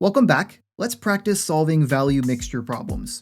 Welcome back. Let's practice solving value mixture problems.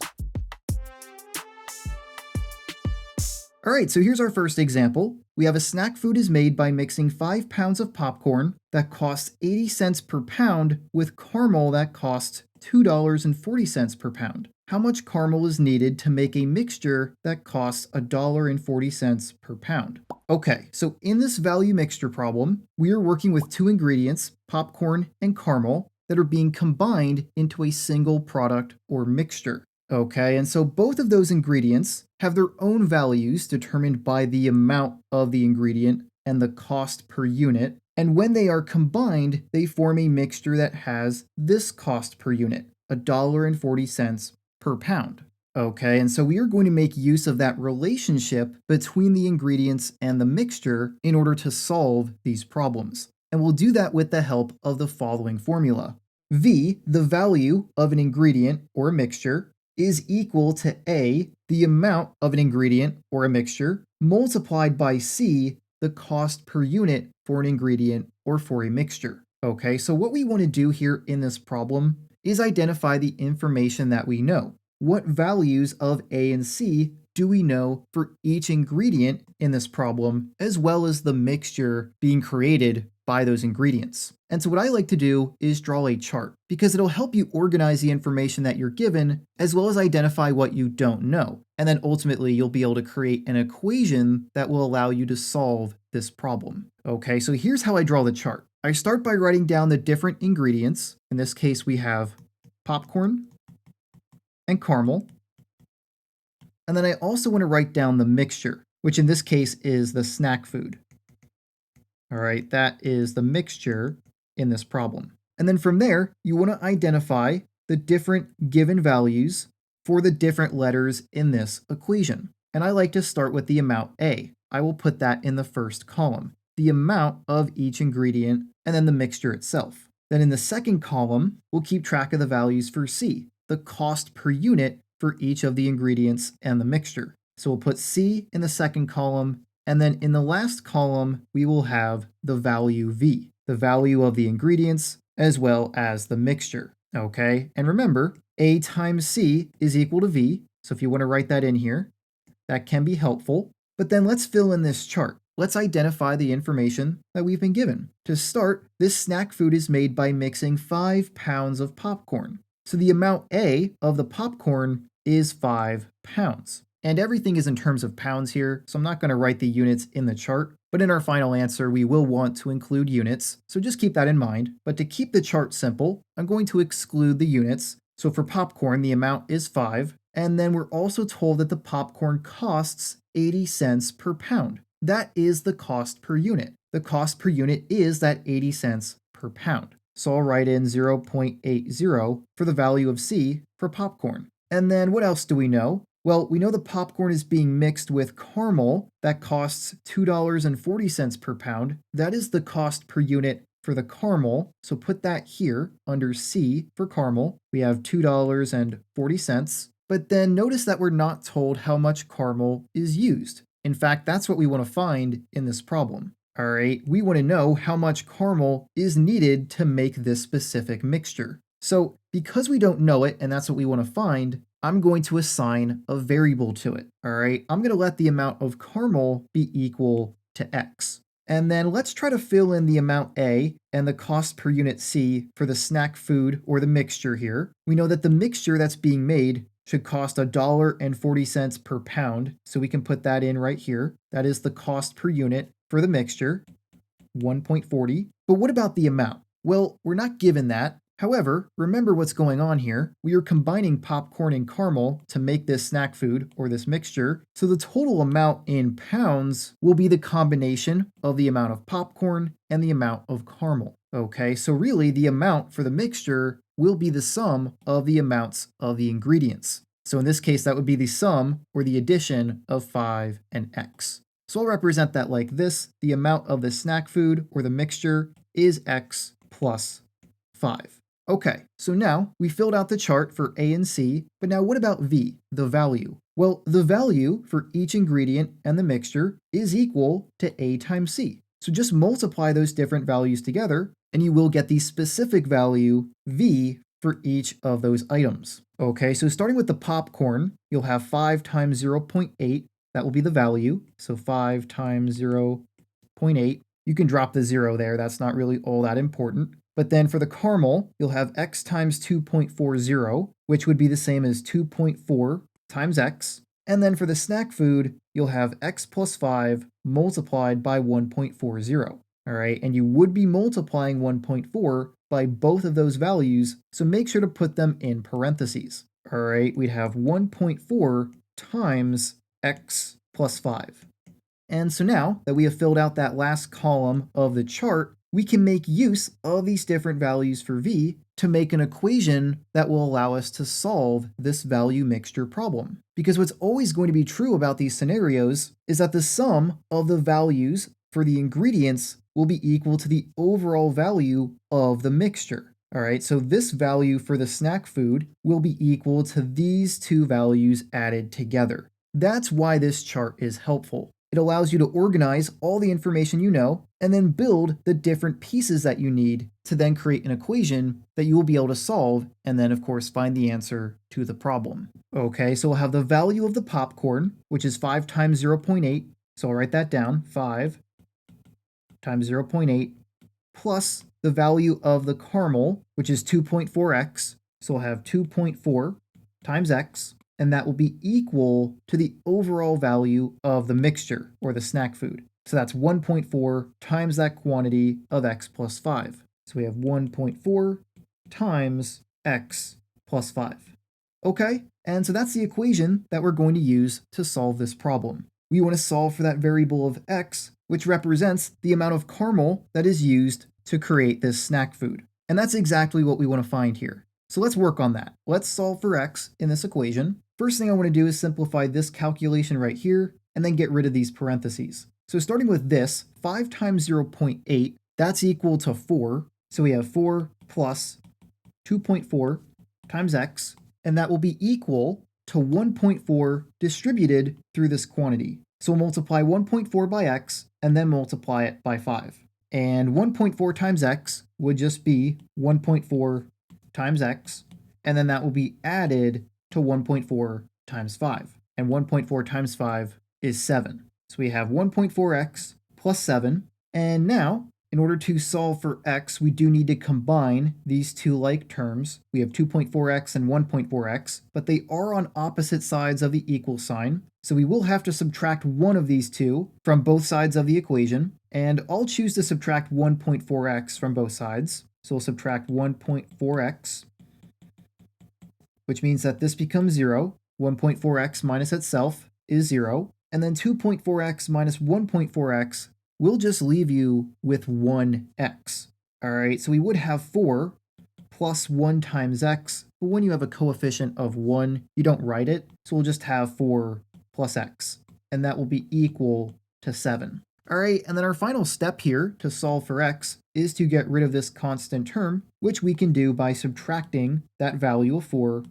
All right, so here's our first example. We have a snack food is made by mixing 5 pounds of popcorn that costs 80 cents per pound with caramel that costs $2.40 per pound. How much caramel is needed to make a mixture that costs $1.40 per pound? Okay, so in this value mixture problem, we are working with two ingredients, popcorn and caramel, that are being combined into a single product or mixture. Okay, and so both of those ingredients have their own values determined by the amount of the ingredient and the cost per unit. And when they are combined, they form a mixture that has this cost per unit, $1.40 per pound. Okay, and so we are going to make use of that relationship between the ingredients and the mixture in order to solve these problems. And we'll do that with the help of the following formula. V, the value of an ingredient or a mixture, is equal to A, the amount of an ingredient or a mixture, multiplied by C, the cost per unit for an ingredient or for a mixture. Okay, so what we want to do here in this problem is identify the information that we know. What values of A and C do we know for each ingredient in this problem, as well as the mixture being created by those ingredients? And so what I like to do is draw a chart because it'll help you organize the information that you're given, as well as identify what you don't know. And then ultimately you'll be able to create an equation that will allow you to solve this problem. Okay, so here's how I draw the chart. I start by writing down the different ingredients. In this case, we have popcorn and caramel. And then I also want to write down the mixture, which in this case is the snack food. All right, that is the mixture in this problem. And then from there, you want to identify the different given values for the different letters in this equation. And I like to start with the amount A. I will put that in the first column, the amount of each ingredient, and then the mixture itself. Then in the second column, we'll keep track of the values for C, the cost per unit for each of the ingredients and the mixture. So we'll put C in the second column, and then in the last column, we will have the value V, the value of the ingredients, as well as the mixture. Okay, and remember, A times C is equal to V, so if you want to write that in here, that can be helpful. But then let's fill in this chart. Let's identify the information that we've been given. To start, this snack food is made by mixing 5 pounds of popcorn. So the amount A of the popcorn is 5 pounds. And everything is in terms of pounds here, so I'm not going to write the units in the chart, but in our final answer, we will want to include units, so just keep that in mind. But to keep the chart simple, I'm going to exclude the units. So for popcorn, the amount is 5, and then we're also told that the popcorn costs 80 cents per pound. That is the cost per unit. The cost per unit is that 80 cents per pound. So I'll write in 0.80 for the value of C for popcorn. And then what else do we know? Well, we know the popcorn is being mixed with caramel that costs $2.40 per pound. That is the cost per unit for the caramel. So put that here under C for caramel. We have $2.40. But then notice that we're not told how much caramel is used. In fact, that's what we want to find in this problem. All right, we want to know how much caramel is needed to make this specific mixture. So because we don't know it, and that's what we want to find, I'm going to assign a variable to it. All right, I'm going to let the amount of caramel be equal to X. And then let's try to fill in the amount A and the cost per unit C for the snack food or the mixture here. We know that the mixture that's being made should cost $1.40 per pound. So we can put that in right here. That is the cost per unit for the mixture, 1.40. But what about the amount? Well, we're not given that. However, remember what's going on here. We are combining popcorn and caramel to make this snack food or this mixture. So the total amount in pounds will be the combination of the amount of popcorn and the amount of caramel. Okay, so really the amount for the mixture will be the sum of the amounts of the ingredients. So in this case, that would be the sum or the addition of 5 and X. So I'll represent that like this. The amount of the snack food or the mixture is X plus 5. Okay, so now we filled out the chart for A and C, but now what about V, the value? Well, the value for each ingredient and the mixture is equal to A times C. So just multiply those different values together, and you will get the specific value V for each of those items. Okay, so starting with the popcorn, you'll have 5 times 0.8. That will be the value. So 5 times 0.8. You can drop the 0 there. That's not really all that important. But then for the caramel, you'll have x times 2.40, which would be the same as 2.4 times x. And then for the snack food, you'll have x plus 5 multiplied by 1.40. All right, and you would be multiplying 1.4 by both of those values, so make sure to put them in parentheses. All right, we'd have 1.4 times x plus 5. And so now that we have filled out that last column of the chart, we can make use of these different values for v to make an equation that will allow us to solve this value mixture problem. Because what's always going to be true about these scenarios is that the sum of the values for the ingredients will be equal to the overall value of the mixture. All right, so this value for the snack food will be equal to these two values added together. That's why this chart is helpful. It allows you to organize all the information you know and then build the different pieces that you need to then create an equation that you will be able to solve and then, of course, find the answer to the problem. Okay, so we'll have the value of the popcorn, which is 5 times 0.8. So I'll write that down, 5 times 0.8 plus the value of the caramel, which is 2.4x. So we'll have 2.4 times x, and that will be equal to the overall value of the mixture or the snack food. So that's 1.4 times that quantity of x plus 5. So we have 1.4 times x plus 5. Okay, and so that's the equation that we're going to use to solve this problem. We want to solve for that variable of x, which represents the amount of caramel that is used to create this snack food. And that's exactly what we want to find here. So let's work on that. Let's solve for x in this equation. First thing I want to do is simplify this calculation right here and then get rid of these parentheses. So starting with this, 5 times 0.8, that's equal to 4. So we have 4 plus 2.4 times x, and that will be equal to 1.4 distributed through this quantity. So we'll multiply 1.4 by x and then multiply it by 5. And 1.4 times x would just be 1.4 times x, and then that will be added to 1.4 times 5. And 1.4 times 5 is 7. So we have 1.4x plus 7. And now, in order to solve for x, we do need to combine these two like terms. We have 2.4x and 1.4x, but they are on opposite sides of the equal sign. So we will have to subtract one of these two from both sides of the equation. And I'll choose to subtract 1.4x from both sides. So we'll subtract 1.4x, which means that this becomes 0. 1.4x minus itself is 0. And then 2.4x minus 1.4x will just leave you with 1x. All right, so we would have 4 plus 1 times x, but when you have a coefficient of 1, you don't write it, so we'll just have 4 plus x, and that will be equal to 7. All right, and then our final step here to solve for x is to get rid of this constant term, which we can do by subtracting that value of 4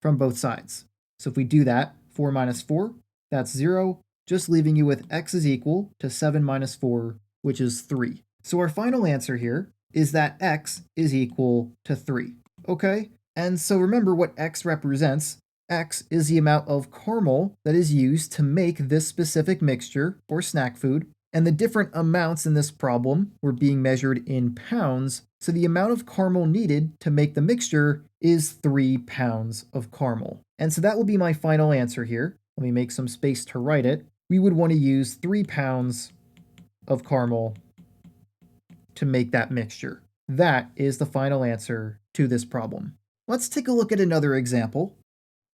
from both sides. So if we do that, 4 minus 4, that's 0, just leaving you with x is equal to 7 minus 4, which is 3. So our final answer here is that x is equal to 3. Okay? And so remember what x represents. X is the amount of caramel that is used to make this specific mixture or snack food. And the different amounts in this problem were being measured in pounds. So the amount of caramel needed to make the mixture is 3 pounds of caramel. And so that will be my final answer here. Let me make some space to write it. We would want to use 3 pounds of caramel to make that mixture. That is the final answer to this problem. Let's take a look at another example.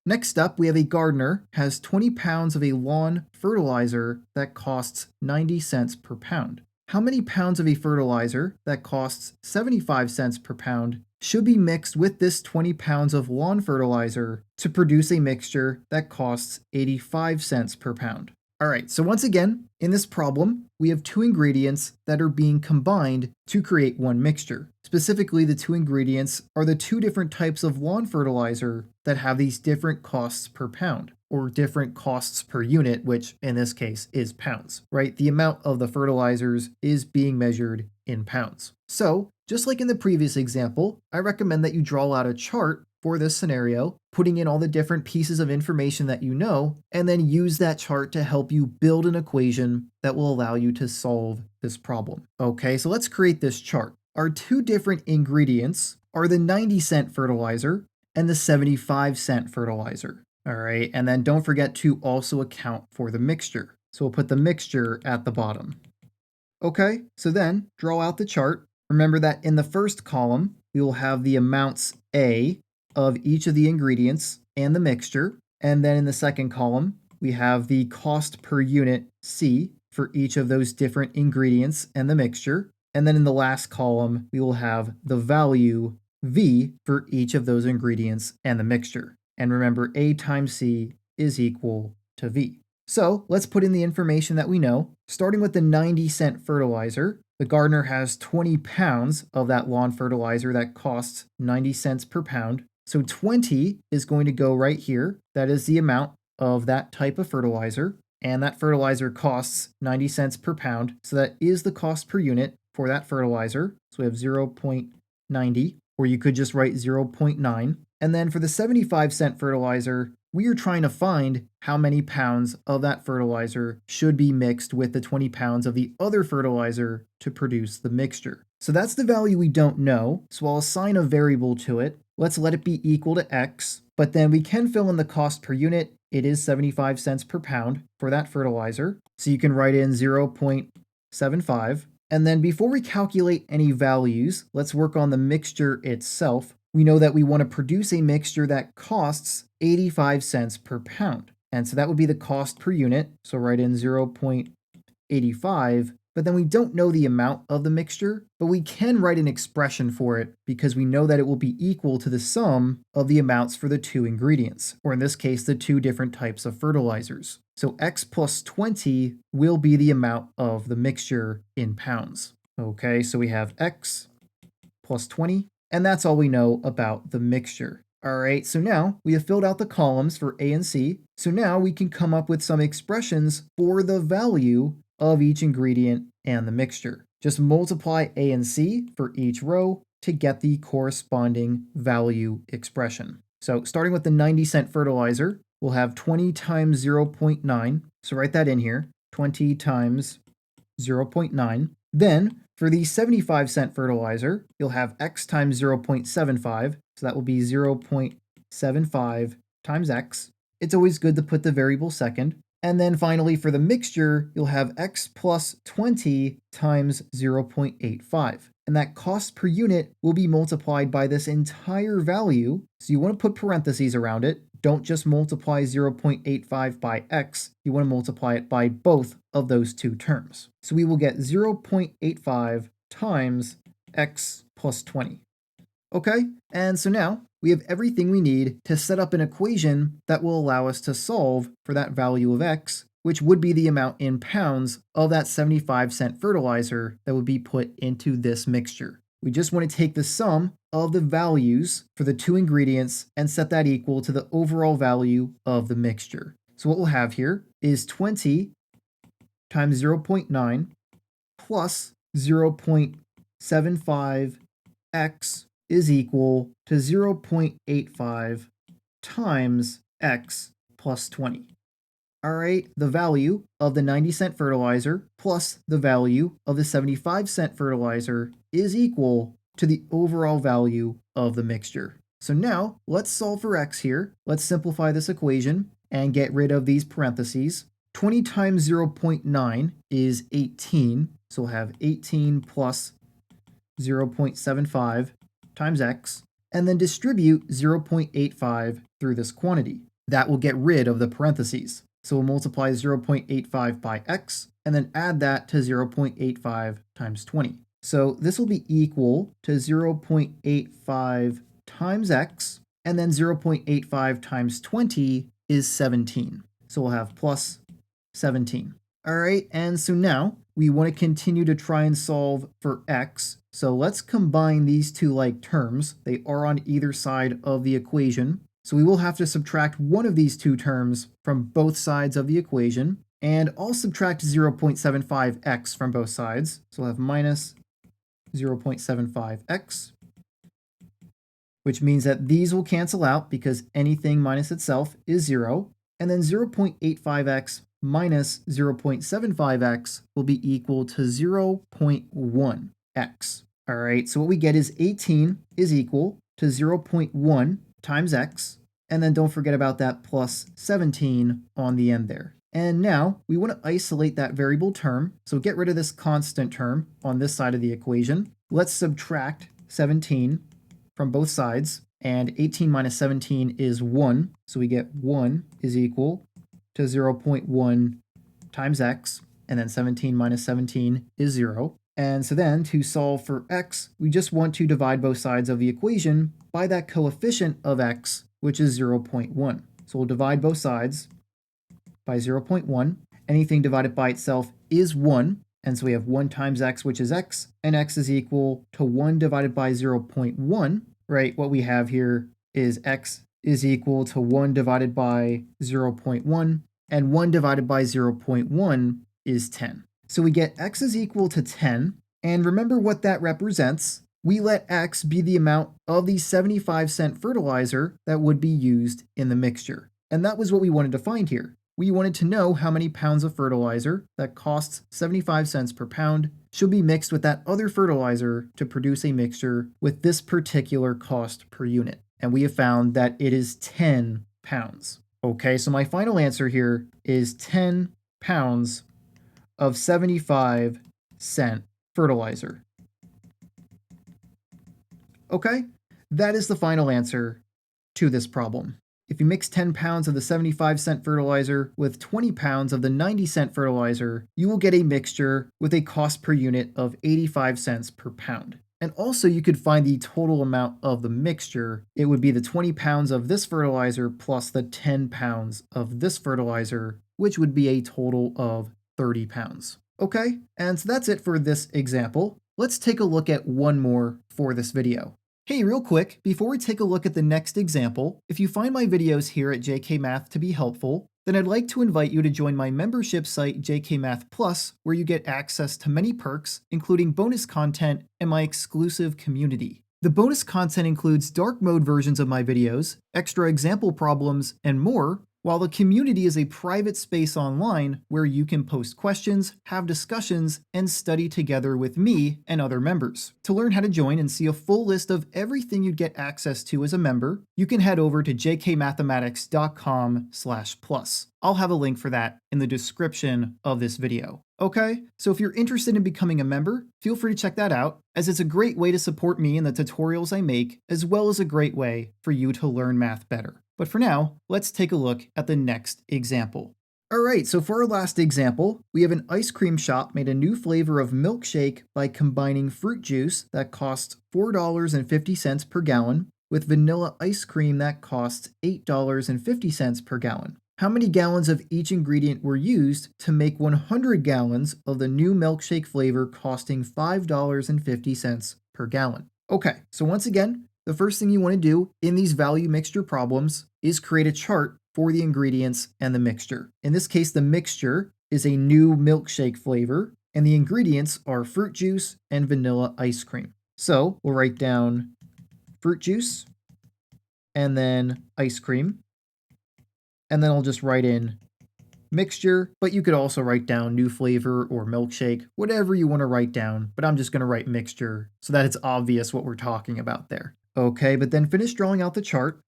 Next up, we have a gardener has 20 pounds of a lawn fertilizer that costs 90 cents per pound. How many pounds of a fertilizer that costs 75 cents per pound should be mixed with this 20 pounds of lawn fertilizer to produce a mixture that costs 85 cents per pound? All right, so once again, in this problem, we have two ingredients that are being combined to create one mixture. Specifically, the two ingredients are the two different types of lawn fertilizer that have these different costs per pound. or different costs per unit, which in this case is pounds, right? The amount of the fertilizers is being measured in pounds. So, just like in the previous example, I recommend that you draw out a chart for this scenario, putting in all the different pieces of information that you know, and then use that chart to help you build an equation that will allow you to solve this problem. Okay, so let's create this chart. Our two different ingredients are the 90-cent fertilizer and the 75-cent fertilizer. All right, and then don't forget to also account for the mixture. So we'll put the mixture at the bottom. Okay, so then draw out the chart. Remember that in the first column, we will have the amounts A of each of the ingredients and the mixture. And then in the second column, we have the cost per unit C for each of those different ingredients and the mixture. And then in the last column, we will have the value V for each of those ingredients and the mixture. And remember, A times C is equal to V. So let's put in the information that we know. Starting with the 90-cent fertilizer, the gardener has 20 pounds of that lawn fertilizer that costs 90 cents per pound. So 20 is going to go right here. That is the amount of that type of fertilizer. And that fertilizer costs 90 cents per pound. So that is the cost per unit for that fertilizer. So we have 0.90, or you could just write 0.9. And then for the 75-cent fertilizer, we are trying to find how many pounds of that fertilizer should be mixed with the 20 pounds of the other fertilizer to produce the mixture. So that's the value we don't know, so I'll assign a variable to it. Let's let it be equal to x, but then we can fill in the cost per unit. It is 75 cents per pound for that fertilizer, so you can write in 0.75. And then before we calculate any values, let's work on the mixture itself. We know that we want to produce a mixture that costs 85 cents per pound. And so that would be the cost per unit. So write in 0.85, but then we don't know the amount of the mixture, but we can write an expression for it because we know that it will be equal to the sum of the amounts for the two ingredients, or in this case, the two different types of fertilizers. So x plus 20 will be the amount of the mixture in pounds. Okay, so we have x plus 20. And that's all we know about the mixture. All right, so now we have filled out the columns for A and C. So now we can come up with some expressions for the value of each ingredient and the mixture. Just multiply A and C for each row to get the corresponding value expression. So starting with the 90-cent fertilizer, we'll have 20 times 0.9. So write that in here, 20 times 0.9. Then for the 75-cent fertilizer, you'll have x times 0.75, so that will be 0.75 times x. It's always good to put the variable second. And then finally for the mixture, you'll have x plus 20 times 0.85. And that cost per unit will be multiplied by this entire value. So you want to put parentheses around it. Don't just multiply 0.85 by x, you want to multiply it by both of those two terms. So we will get 0.85 times x plus 20. Okay, and so now we have everything we need to set up an equation that will allow us to solve for that value of x, which would be the amount in pounds of that 75-cent fertilizer that would be put into this mixture. We just want to take the sum of the values for the two ingredients and set that equal to the overall value of the mixture. So what we'll have here is 20 times 0.9 plus 0.75x is equal to 0.85 times x plus 20. All right, the value of the 90-cent fertilizer plus the value of the 75-cent fertilizer is equal to the overall value of the mixture. So now let's solve for x here. Let's simplify this equation and get rid of these parentheses. 20 times 0.9 is 18. So we'll have 18 plus 0.75 times x, and then distribute 0.85 through this quantity. That will get rid of the parentheses. So we'll multiply 0.85 by x, and then add that to 0.85 times 20. So this will be equal to 0.85 times x, and then 0.85 times 20 is 17. So we'll have plus 17. All right, and so now we want to continue to try and solve for x. So let's combine these two like terms. They are on either side of the equation. So we will have to subtract one of these two terms from both sides of the equation, and I'll subtract 0.75x from both sides. So we'll have minus 0.75x, which means that these will cancel out because anything minus itself is 0. And then 0.85x minus 0.75x will be equal to 0.1x. All right, so what we get is 18 is equal to 0.1 times x, and then don't forget about that plus 17 on the end there. And now we want to isolate that variable term, so get rid of this constant term on this side of the equation. Let's subtract 17 from both sides, and 18 minus 17 is 1, so we get 1 is equal to 0.1 times x, and then 17 minus 17 is 0. And so then, to solve for x, we just want to divide both sides of the equation by that coefficient of x, which is 0.1. So we'll divide both sides by 0.1. Anything divided by itself is 1, and so we have 1 times x, which is x, and x is equal to 1 divided by 0.1, right? What we have here is x is equal to 1 divided by 0.1, and 1 divided by 0.1 is 10. So we get x is equal to 10, and remember what that represents. We let x be the amount of the 75-cent fertilizer that would be used in the mixture. And that was what we wanted to find here. We wanted to know how many pounds of fertilizer that costs 75 cents per pound should be mixed with that other fertilizer to produce a mixture with this particular cost per unit. And we have found that it is 10 pounds. Okay, so my final answer here is 10 pounds of 75-cent fertilizer. Okay, that is the final answer to this problem. If you mix 10 pounds of the 75-cent fertilizer with 20 pounds of the 90-cent fertilizer, you will get a mixture with a cost per unit of 85 cents per pound. And also you could find the total amount of the mixture. It would be the 20 pounds of this fertilizer plus the 10 pounds of this fertilizer, which would be a total of 30 pounds. Okay, and so that's it for this example. Let's take a look at one more for this video. Hey, real quick, before we take a look at the next example, if you find my videos here at JK Math to be helpful, then I'd like to invite you to join my membership site JK Math Plus, where you get access to many perks, including bonus content and my exclusive community. The bonus content includes dark mode versions of my videos, extra example problems, and more, while the community is a private space online where you can post questions, have discussions, and study together with me and other members. To learn how to join and see a full list of everything you'd get access to as a member, you can head over to jkmathematics.com/plus. I'll have a link for that in the description of this video. Okay, so if you're interested in becoming a member, feel free to check that out, as it's a great way to support me in the tutorials I make, as well as a great way for you to learn math better. But for now, let's take a look at the next example. Alright, so for our last example, we have an ice cream shop made a new flavor of milkshake by combining fruit juice that costs $4.50 per gallon with vanilla ice cream that costs $8.50 per gallon. How many gallons of each ingredient were used to make 100 gallons of the new milkshake flavor costing $5.50 per gallon? Okay, so once again, the first thing you want to do in these value mixture problems is create a chart for the ingredients and the mixture. In this case, the mixture is a new milkshake flavor, and the ingredients are fruit juice and vanilla ice cream. So we'll write down fruit juice and then ice cream, and then I'll just write in mixture, but you could also write down new flavor or milkshake, whatever you want to write down, but I'm just going to write mixture so that it's obvious what we're talking about there. Okay, but then finish drawing out the chart.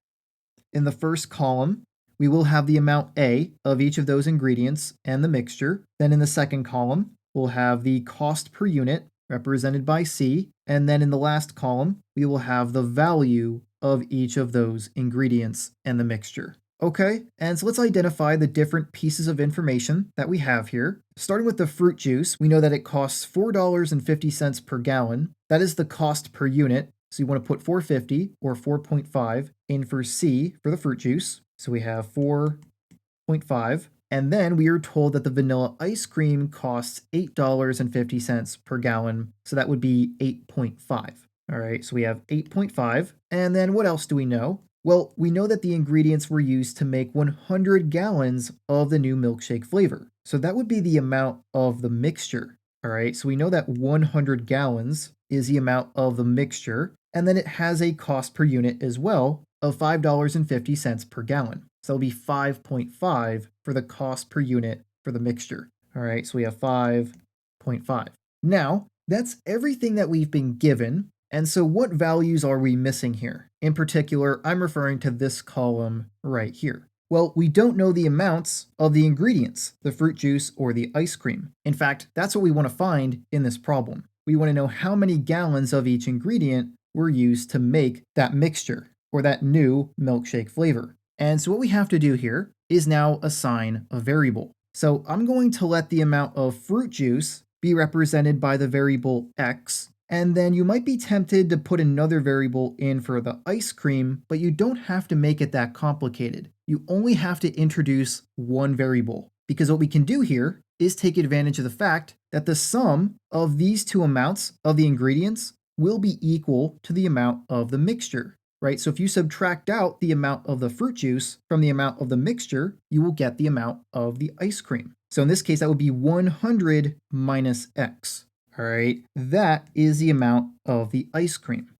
In the first column, we will have the amount A of each of those ingredients and the mixture. Then in the second column, we'll have the cost per unit represented by C. And then in the last column, we will have the value of each of those ingredients and the mixture. Okay, and so let's identify the different pieces of information that we have here. Starting with the fruit juice, we know that it costs $4.50 per gallon. That is the cost per unit. So you want to put 450 or 4.5 in for C for the fruit juice. So we have 4.5. And then we are told that the vanilla ice cream costs $8.50 per gallon. So that would be 8.5. All right, so we have 8.5. And then what else do we know? Well, we know that the ingredients were used to make 100 gallons of the new milkshake flavor. So that would be the amount of the mixture. All right, so we know that 100 gallons is the amount of the mixture, and then it has a cost per unit as well of $5.50 per gallon. So it'll be 5.5 for the cost per unit for the mixture. All right, so we have 5.5. Now, that's everything that we've been given. And so what values are we missing here? In particular, I'm referring to this column right here. Well, we don't know the amounts of the ingredients, the fruit juice or the ice cream. In fact, that's what we want to find in this problem. We want to know how many gallons of each ingredient were used to make that mixture or that new milkshake flavor. And so what we have to do here is now assign a variable. So I'm going to let the amount of fruit juice be represented by the variable x, and then you might be tempted to put another variable in for the ice cream, but you don't have to make it that complicated. You only have to introduce one variable, because what we can do here is take advantage of the fact that the sum of these two amounts of the ingredients will be equal to the amount of the mixture, right? So if you subtract out the amount of the fruit juice from the amount of the mixture, you will get the amount of the ice cream. So in this case, that would be 100 minus x. All right, that is the amount of the ice cream.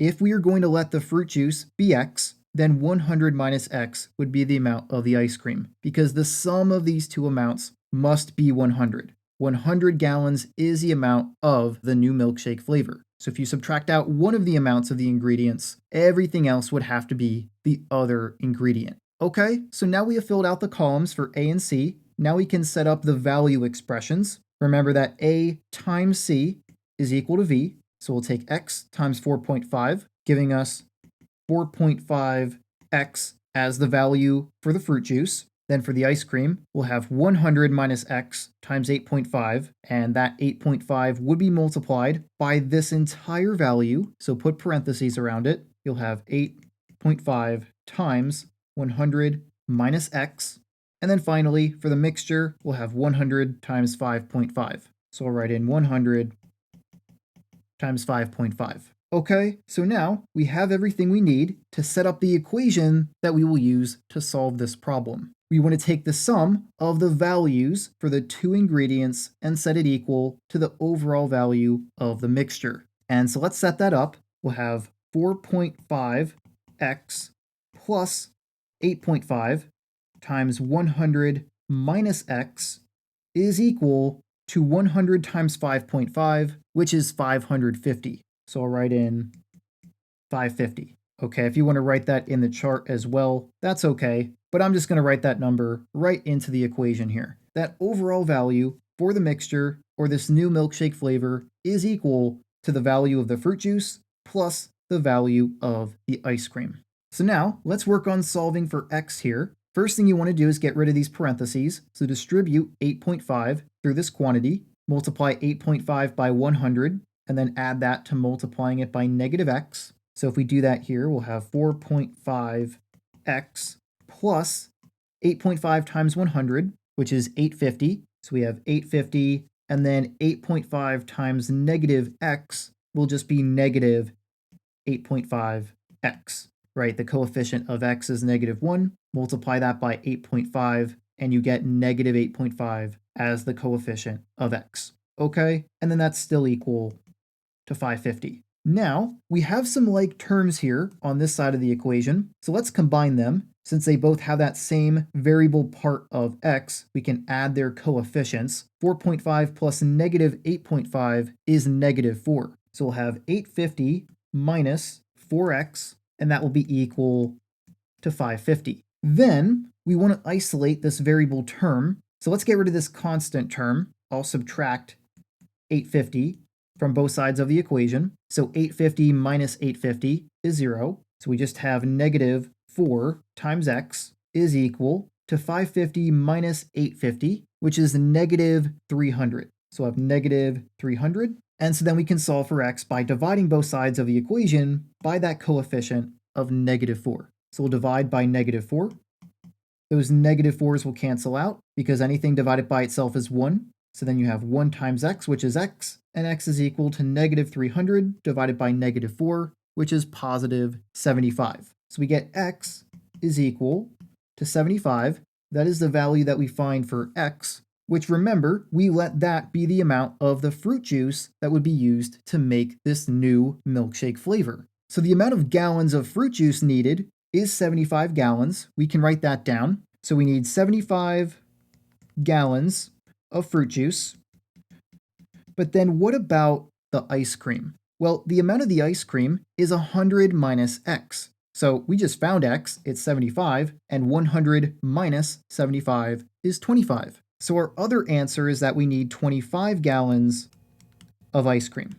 If we are going to let the fruit juice be x, then 100 minus x would be the amount of the ice cream, because the sum of these two amounts must be 100. 100 gallons is the amount of the new milkshake flavor. So if you subtract out one of the amounts of the ingredients, everything else would have to be the other ingredient. Okay, so now we have filled out the columns for A and C. Now we can set up the value expressions. Remember that A times C is equal to V, so we'll take x times 4.5, giving us 4.5x as the value for the fruit juice. Then for the ice cream, we'll have 100 minus x times 8.5, and that 8.5 would be multiplied by this entire value, so put parentheses around it. You'll have 8.5 times 100 minus x. And then finally, for the mixture, we'll have 100 times 5.5. So I'll write in 100 times 5.5. Okay, so now we have everything we need to set up the equation that we will use to solve this problem. We want to take the sum of the values for the two ingredients and set it equal to the overall value of the mixture. And so let's set that up. We'll have 4.5x plus 8.5 times 100 minus x is equal to 100 times 5.5, which is 550. So I'll write in 550. Okay, if you want to write that in the chart as well, that's okay, but I'm just going to write that number right into the equation here. That overall value for the mixture, or this new milkshake flavor, is equal to the value of the fruit juice plus the value of the ice cream. So now, let's work on solving for x here. First thing you want to do is get rid of these parentheses, so distribute 8.5 through this quantity, multiply 8.5 by 100, and then add that to multiplying it by negative x. So if we do that here, we'll have 4.5x plus 8.5 times 100, which is 850. So we have 850, and then 8.5 times negative x will just be negative 8.5x, right? The coefficient of x is negative 1. Multiply that by 8.5, and you get negative 8.5 as the coefficient of x. Okay? And then that's still equal to 550. Now, we have some like terms here on this side of the equation, so let's combine them. Since they both have that same variable part of x, we can add their coefficients. 4.5 plus negative 8.5 is negative 4. So we'll have 850 minus 4x, and that will be equal to 550. Then, we want to isolate this variable term, so let's get rid of this constant term. I'll subtract 850 from both sides of the equation. So 850 minus 850 is 0. So we just have negative 4 times x is equal to 550 minus 850, which is negative 300. So I have negative 300. And so then we can solve for x by dividing both sides of the equation by that coefficient of negative 4. So we'll divide by negative 4. Those negative 4s will cancel out because anything divided by itself is 1. So then you have 1 times x, which is x, and x is equal to negative 300 divided by negative 4, which is positive 75. So we get x is equal to 75. That is the value that we find for x, which remember, we let that be the amount of the fruit juice that would be used to make this new milkshake flavor. So the amount of gallons of fruit juice needed is 75 gallons. We can write that down. So we need 75 gallons of fruit juice. But then what about the ice cream? Well, the amount of the ice cream is 100 minus x. So we just found x, it's 75, and 100 minus 75 is 25. So our other answer is that we need 25 gallons of ice cream,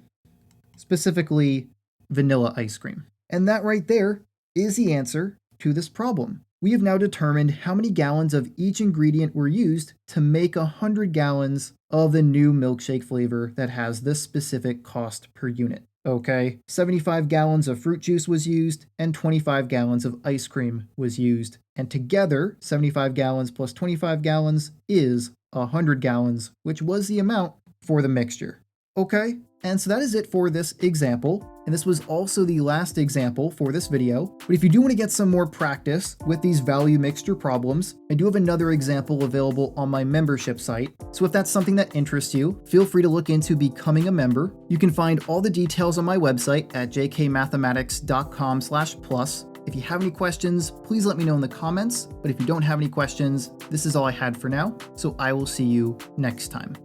specifically vanilla ice cream. And that right there is the answer to this problem. We have now determined how many gallons of each ingredient were used to make 100 gallons of the new milkshake flavor that has this specific cost per unit. Okay, 75 gallons of fruit juice was used and 25 gallons of ice cream was used. And together, 75 gallons plus 25 gallons is 100 gallons, which was the amount for the mixture. Okay, and so that is it for this example. And this was also the last example for this video. But if you do want to get some more practice with these value mixture problems, I do have another example available on my membership site. So if that's something that interests you, feel free to look into becoming a member. You can find all the details on my website at jkmathematics.com/plus. If you have any questions, please let me know in the comments. But if you don't have any questions, this is all I had for now. So I will see you next time.